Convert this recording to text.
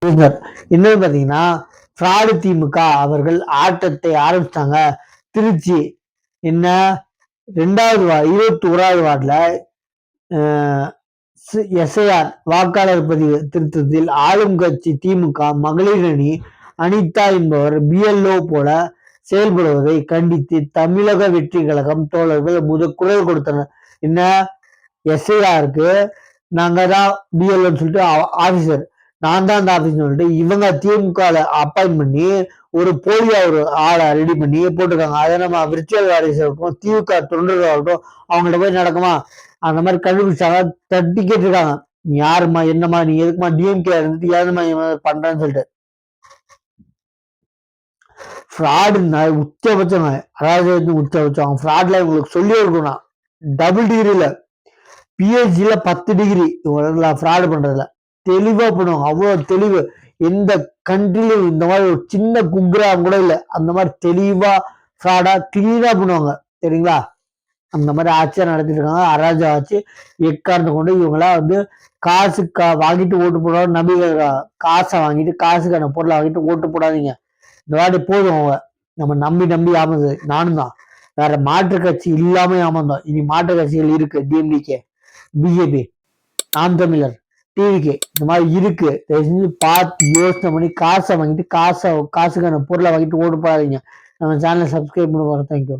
என்னன்னு பாத்தீங்கன்னா ஃப்ராடு திமுக அவர்கள் ஆட்டத்தை ஆரம்பிச்சிட்டாங்க. திருச்சி என்ன 21வது வார்டுல எஸ்ஐஆர் வாக்காளர் பதிவு திருத்தத்தில் ஆளும் கட்சி திமுக மகளிர் அணி அனிதா என்பவர் பிஎல்ஓ போல செயல்படுவதை கண்டித்து தமிழக வெற்றி கழகம் தோழர்கள் குரல் கொடுத்தனர். என்ன எஸ்ஐஆருக்கு நாங்க தான் பிஎல்ஓன்னு சொல்லிட்டு ஆபீசர், நான் தான் அந்த ஆபீஸ் சொல்லிட்டு இவங்க திமுக அப்பாயின் பண்ணி ஒரு போலியா ஒரு ஆளை ரெடி பண்ணி போட்டிருக்காங்க. அதை நம்ம விர்ச்சுவல் வாரிசு இருக்கும் திமுக தொண்டர்கள் ஆகட்டும் அவங்கள்ட்ட போய் நடக்குமா அந்த மாதிரி கண்டுபிடிச்சாங்க, தட்டி கேட்டிருக்காங்க. நீ யாருமா என்னமா நீ எதுக்குமா டிஎம்கே இருந்துட்டு ஏதுமா பண்றேன்னு சொல்லிட்டு ஃப்ராடு உச்சபட்சம். அதாவது உச்சபட்சம் ஃப்ராட்ல உங்களுக்கு சொல்லி இருக்கணும். டபுள் டிகிரில பிஹெச்டில 10 டிகிரி ஃப்ராடு பண்றதுல தெளிவா பண்ணுவாங்க. அவ்வளவு தெளிவு எந்த கண்ட்ரிலும் இந்த மாதிரி ஒரு சின்ன குக்கிராம் கூட இல்லை. அந்த மாதிரி தெளிவா ஃப்ராடா கிளீனா பண்ணுவாங்க சரிங்களா. அந்த மாதிரி ஆட்சியா நடத்திட்டு இருக்காங்க. அராஜா ஆட்சி எக்காரணத்தை கொண்டு இவங்களா காசு வாங்கிட்டு ஓட்டு போடாத நம்பிக்கை காசை வாங்கிட்டு காசுக்கான பொருளை வாங்கிட்டு ஓட்டு போடாதீங்க. இந்த வாட்டி போதும் அவங்க நம்ம நம்பி ஏமாந்தது. நானும் தான் வேற மாற்று கட்சி இல்லாம ஏமாந்தோம். இனி மாற்று கட்சிகள் இருக்கு, டிஎம்டிகே, பிஜேபி, நாம் தமிழர், டிவிகே, இந்த மாதிரி இருக்கு. பார்த்து யோசனை பண்ணி காசை வாங்கிட்டு காசுக்கான பொருளை வாங்கிட்டு ஓட்டு போடாதீங்க. நம்ம சேனலை சப்ஸ்கிரைப் பண்ண போறோம். தேங்க்யூ.